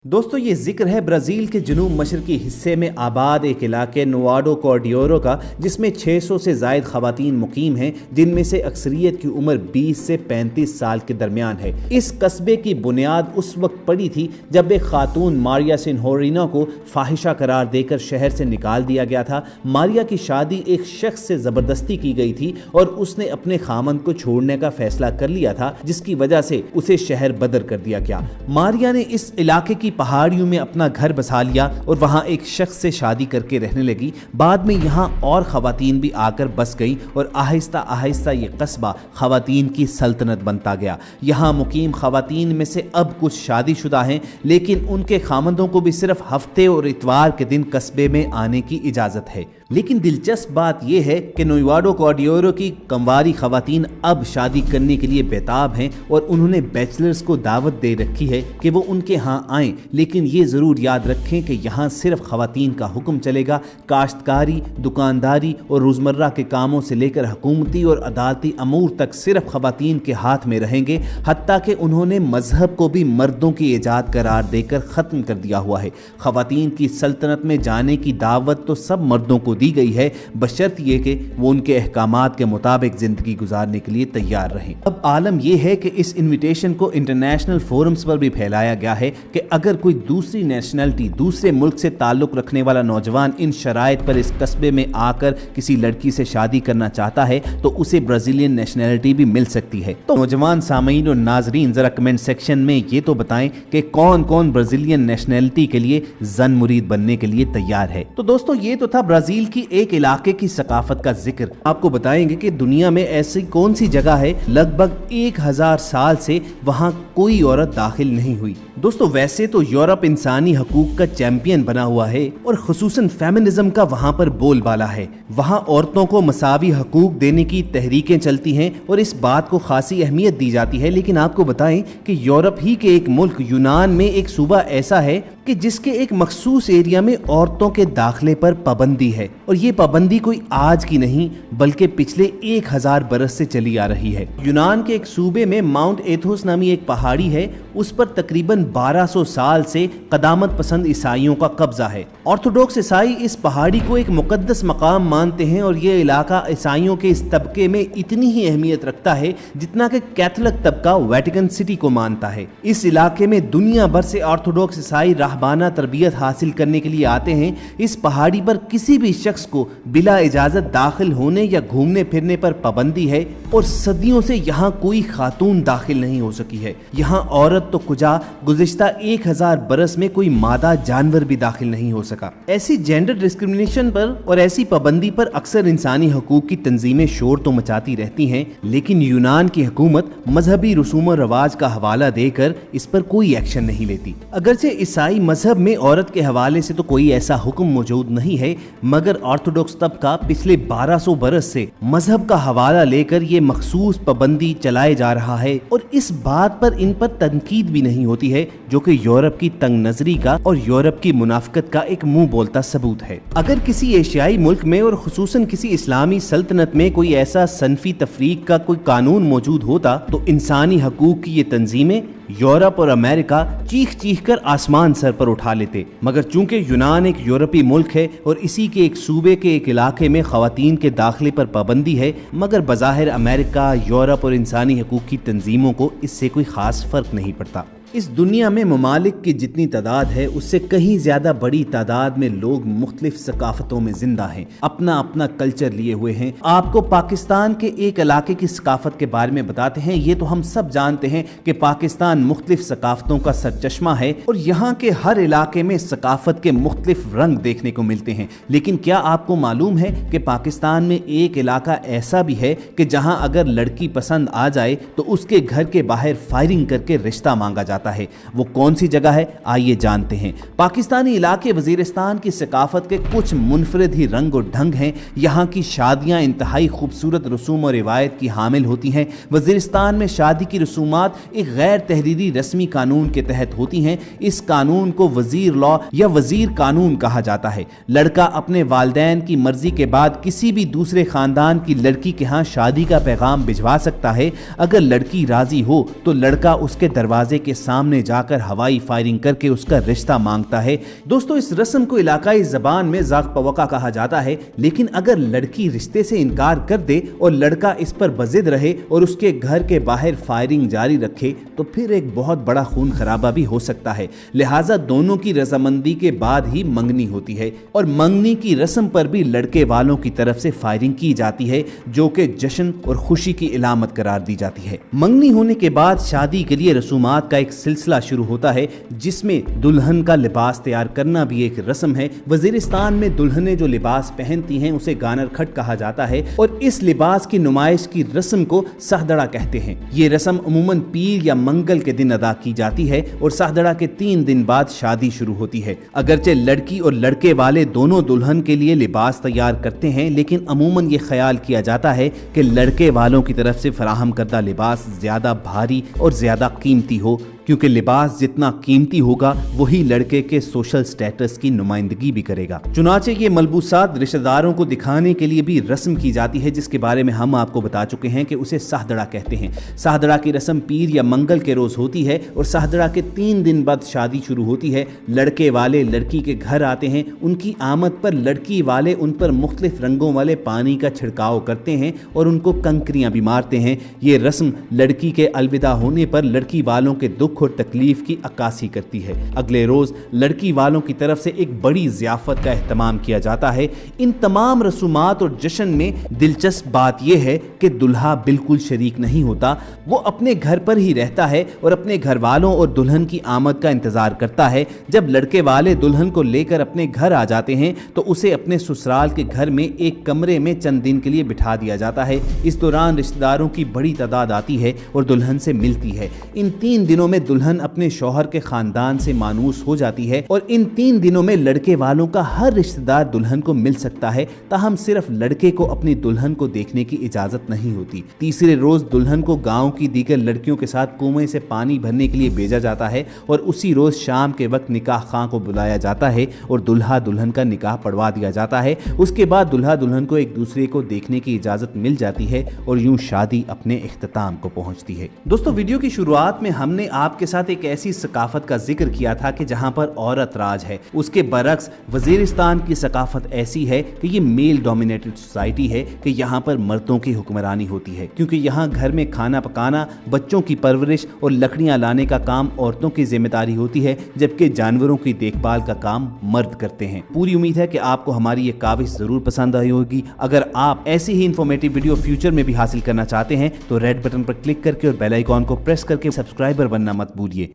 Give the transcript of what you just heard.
दोस्तों ये जिक्र है ब्राज़ील के जनूब मशरकी हिस्से में आबाद एक इलाके नोवाडो कॉर्डियोरो का, जिसमें 600 से ज़ायद ख़वातीन मुकीम हैं, जिनमें से अक्सरियत की उम्र 20 से 35 साल के दरमियान है। इस कस्बे की बुनियाद उस वक्त पड़ी थी जब एक खातून मारिया सिन्होरिनो को फाहिशा करार देकर शहर से निकाल दिया गया था। मारिया की शादी एक शख्स से ज़बरदस्ती की गई थी और उसने अपने खामन को छोड़ने का फैसला कर लिया था, जिसकी वजह से उसे शहर बदर कर दिया गया। मारिया ने इस इलाके की पहाड़ियों में अपना घर बसा लिया और वहां एक शख्स से शादी करके रहने लगी। बाद में यहां और खवातीन भी आकर बस गई और आहिस्ता आहिस्ता ये कस्बा खवातीन की सल्तनत बनता गया। यहां मुकीम खवातीन में से अब कुछ शादीशुदा हैं, लेकिन उनके खामंदों को भी सिर्फ हफ्ते और इतवार के दिन कस्बे में आने की इजाज़त है। लेकिन दिलचस्प बात यह है कि नोवाडो कॉर्डियोरो की कंवारी खवातीन अब शादी करने के लिए बेताब हैं और उन्होंने बैचलर्स को दावत दे रखी है कि वो उनके यहाँ आएँ, लेकिन ये ज़रूर याद रखें कि यहाँ सिर्फ खवातीन का हुक्म चलेगा। काश्तकारी, दुकानदारी और रोज़मर्रा के कामों से लेकर हुकूमती और अदालती अमूर तक सिर्फ खवातीन के हाथ में रहेंगे। हत्ता कि उन्होंने मजहब को भी मर्दों की ईजाद करार देकर ख़त्म कर दिया हुआ है। खवातीन की सल्तनत में जाने की दावत तो सब मर्दों को दी गई है, बशर्त ये कि वो उनके अहकामात के मुताबिक जिंदगी गुजारने के लिए तैयार रहें। अब आलम यह है कि इस इन्विटेशन को इंटरनेशनल फोरम्स पर भी फैलाया गया है कि अगर कोई दूसरी नेशनलिटी, दूसरे मुल्क से ताल्लुक रखने वाला नौजवान इन शराइत पर इस कस्बे में आकर किसी लड़की से शादी करना चाहता है तो उसे ब्राजीलियन नेशनलिटी भी मिल सकती है। तो नौजवान सामीन और नाजरीन जरा कमेंट सेक्शन में ये तो बताएं कि कौन कौन ब्राजीलियन नेशनलिटी के लिए जन मुरीद बनने के लिए तैयार है। तो दोस्तों ये तो था ब्राजील की एक इलाके की सकाफत का जिक्र। आपको बताएंगे कि दुनिया में ऐसी कौन सी जगह है लगभग 1000 साल से वहां कोई औरत दाखिल नहीं हुई। दोस्तों वैसे तो यूरोप इंसानी हकूक का चैंपियन बना हुआ है और खुसूसन फेमिनिज्म का वहां पर बोलबाला है। वहां औरतों को मसावी हकूक देने की तहरीकें चलती हैं और इस बात को खासी अहमियत दी जाती है। लेकिन आपको बताएं कि यूरोप ही के एक मुल्क यूनान में एक सूबा ऐसा है कि जिसके एक मखसूस एरिया में औरतों के दाखिले पर पाबंदी है, और ये पाबंदी कोई आज की नहीं बल्कि पिछले 1000 बरस से चली आ रही है। यूनान के एक सूबे में माउंट एथोस नामी एक पहाड़ी है, उस पर तकरीबन 1200 साल से कदामत पसंद ईसाइयों का कब्जा है। ऑर्थोडॉक्स ईसाई इस पहाड़ी को एक मुकद्दस मकाम मानते हैं और ये इलाका ईसाइयों के इस तबके में इतनी ही अहमियत रखता है जितना कि कैथोलिक तबका वेटिकन सिटी को मानता है। इस इलाके में दुनिया भर से ऑर्थोडॉक्स ईसाई राहबाना तरबियत हासिल करने के लिए आते हैं। इस पहाड़ी पर किसी भी शख्स को बिला इजाजत दाखिल होने या घूमने फिरने पर पाबंदी है और सदियों से यहाँ कोई खातून दाखिल नहीं हो सकी है। यहाँ औरत तो कुजा गुज़िश्ता 1000 बरस में कोई मादा जानवर भी दाखिल नहीं हो सका। ऐसी जेंडर डिस्क्रिमिनेशन पर और ऐसी पाबंदी पर अक्सर इंसानी हकूक की तंजीमें शोर तो मचाती रहती हैं, लेकिन यूनान की हुकूमत मजहबी रसूम और रवाज का हवाला देकर इस पर कोई एक्शन नहीं लेती। अगरचे ईसाई मजहब में औरत के हवाले से तो कोई ऐसा हुक्म मौजूद नहीं है, मगर ऑर्थोडॉक्स तबका पिछले 1200 बरस से मजहब का हवाला लेकर ये मखसूस पाबंदी चलाए जा रहा है और इस बात पर इन पर तनकीद भी नहीं होती है, जो कि यूरोप की तंग नजरी का और यूरोप की मुनाफिकत का एक मुंह बोलता सबूत है। अगर किसी एशियाई मुल्क में और खुसूसन किसी इस्लामी सल्तनत में कोई ऐसा सनफी तफरीक का कोई कानून मौजूद होता तो इंसानी हकूक की ये तंजीमें यूरोप और अमेरिका चीख चीख कर आसमान सर पर उठा लेते। मगर चूंकि यूनान एक यूरोपी मुल्क है और इसी के एक सूबे के एक इलाके में खवातीन के दाखिले पर पाबंदी है, मगर बज़ाहिर अमेरिका, यूरोप और इंसानी हकूक की तंजीमों को इससे कोई खास फर्क नहीं पड़ता। इस दुनिया में ममालिक की जितनी तादाद है उससे कहीं ज्यादा बड़ी तादाद में लोग मुख्तलिफ सकाफतों में जिंदा हैं, अपना अपना कल्चर लिए हुए हैं। आपको पाकिस्तान के एक इलाके की सकाफत के बारे में बताते हैं। ये तो हम सब जानते हैं कि पाकिस्तान मुख्तलिफ सकाफतों का सरचश्मा है और यहाँ के हर इलाके में सकाफत के मुख्तलिफ रंग देखने को मिलते हैं। लेकिन क्या आपको मालूम है कि पाकिस्तान में एक इलाका ऐसा भी है कि जहाँ अगर लड़की पसंद आ जाए तो उसके घर के बाहर फायरिंग करके रिश्ता मांगा जाता है। वो कौन सी जगह है, आइए जानते हैं। पाकिस्तानी इलाके वजीरिस्तान की सकाफत के कुछ मुनफरिद ही रंग और ढंग हैं। यहाँ की शादियाँ इंतहाई खूबसूरत रसूम और रिवायत की हामिल होती हैं। वजीरिस्तान में शादी की रसूमात एक गैर तहरीरी रस्मी कानून के तहत होती हैं। इस कानून को वजीर लॉ या वजीर कानून कहा जाता है। लड़का अपने वालिदैन की मर्जी के बाद किसी भी दूसरे खानदान की लड़की के यहाँ शादी का पैगाम भिजवा सकता है। अगर लड़की राजी हो तो लड़का उसके दरवाजे के सामने सामने जाकर हवाई फायरिंग करके उसका रिश्ता मांगता है। दोस्तों, इस रस्म को इलाकाई जबान में ज़ाक पवका कहा जाता है, लेकिन अगर लड़की रिश्ते से इनकार कर दे और लड़का इस पर बजिद रहे और उसके घर के बाहर फायरिंग जारी रखे तो फिर एक बहुत बड़ा खून खराबा भी हो सकता है। लिहाजा दोनों की रजामंदी के बाद ही मंगनी होती है और मंगनी की रस्म पर भी लड़के वालों की तरफ से फायरिंग की जाती है, जो कि जश्न और खुशी की इलामत करार दी जाती है। मंगनी होने के बाद शादी के लिए रसूमात का एक सिलसिला शुरू होता है, जिसमें दुल्हन का लिबास तैयार करना भी एक रस्म है। वजीरिस्तान में दुल्हनें जो लिबास पहनती हैं उसे गानर खट कहा जाता है और इस लिबास की नुमाइश की रस्म को सहदड़ा कहते हैं। ये रस्म अमूमन पीर या मंगल के दिन अदा की जाती है और सहदड़ा के 3 दिन बाद शादी शुरू होती है। अगरचे लड़की और लड़के वाले दोनों दुल्हन के लिए लिबास तैयार करते हैं, लेकिन अमूमन ये ख्याल किया जाता है कि लड़के वालों की तरफ से फराहम करदा लिबास ज्यादा भारी और ज्यादा कीमती हो, क्योंकि लिबास जितना कीमती होगा वही लड़के के सोशल स्टेटस की नुमाइंदगी भी करेगा। चुनाचे ये मलबूसात रिश्तेदारों को दिखाने के लिए भी रस्म की जाती है, जिसके बारे में हम आपको बता चुके हैं कि उसे सहदड़ा कहते हैं। सहदड़ा की रस्म पीर या मंगल के रोज होती है और सहदड़ा के 3 दिन बाद शादी शुरू होती है। लड़के वाले लड़की के घर आते हैं, उनकी आमद पर लड़की वाले उन पर मुख्तलिफ रंगों वाले पानी का छिड़काव करते हैं और उनको कंकरियां भी मारते हैं। ये रस्म लड़की के अलविदा होने पर लड़की वालों के दुख और तकलीफ की अक्कासी करती है। अगले रोज लड़की वालों की तरफ से एक बड़ी ज़ियाफत का एहतमाम किया जाता है। इन तमाम रसूमात और जश्न में दिलचस्प बात यह है कि दुल्हा बिल्कुल शरीक नहीं होता, वो अपने घर पर ही रहता है और अपने घर वालों और दुल्हन की आमद का इंतजार करता है। जब लड़के वाले दुल्हन को लेकर अपने घर आ जाते हैं तो उसे अपने ससुराल के घर में एक कमरे में चंद दिन के लिए बिठा दिया जाता है। इस दौरान रिश्तेदारों की बड़ी तादाद आती है और दुल्हन से मिलती है। इन 3 दिनों में दुल्हन अपने शौहर के खानदान से मानूस हो जाती है और इन 3 दिनों में लड़के वालों का हर रिश्तेदार दुल्हन को मिल सकता है, ताहम सिर्फ लड़के को अपनी दुल्हन को देखने की इजाजत नहीं होती। तीसरे रोज दुल्हन को गांव की दीगर लड़कियों के साथ कुएं से पानी भरने के लिए भेजा जाता है और उसी रोज शाम के वक्त निकाह खां को बुलाया जाता है और दुल्हा दुल्हन का निकाह पढ़वा दिया जाता है। उसके बाद दुल्हा दुल्हन को एक दूसरे को देखने की इजाजत मिल जाती है और यूं शादी अपने इख्तिताम को पहुंचती है। दोस्तों, वीडियो की शुरुआत में हमने आपके साथ एक ऐसी सकाफत का जिक्र किया था कि जहां पर औरत राज है। उसके बरक्स वजीरिस्तान की सकाफत ऐसी है कि ये मेल डोमिनेटेड सोसाइटी है कि यहाँ पर मर्दों की हुक्मरानी होती है, क्योंकि यहाँ घर में खाना पकाना, बच्चों की परवरिश और लकड़ियां लाने का काम औरतों की जिम्मेदारी होती है, जबकि जानवरों की देखभाल का काम मर्द करते हैं। पूरी उम्मीद है कि आपको हमारी ये काविश जरूर पसंद आई होगी। अगर आप ऐसी ही इंफॉर्मेटिव वीडियो फ्यूचर में भी हासिल करना चाहते हैं तो रेड बटन पर क्लिक करके और बेल आइकॉन को प्रेस करके सब्सक्राइबर बनना मत भूलिए।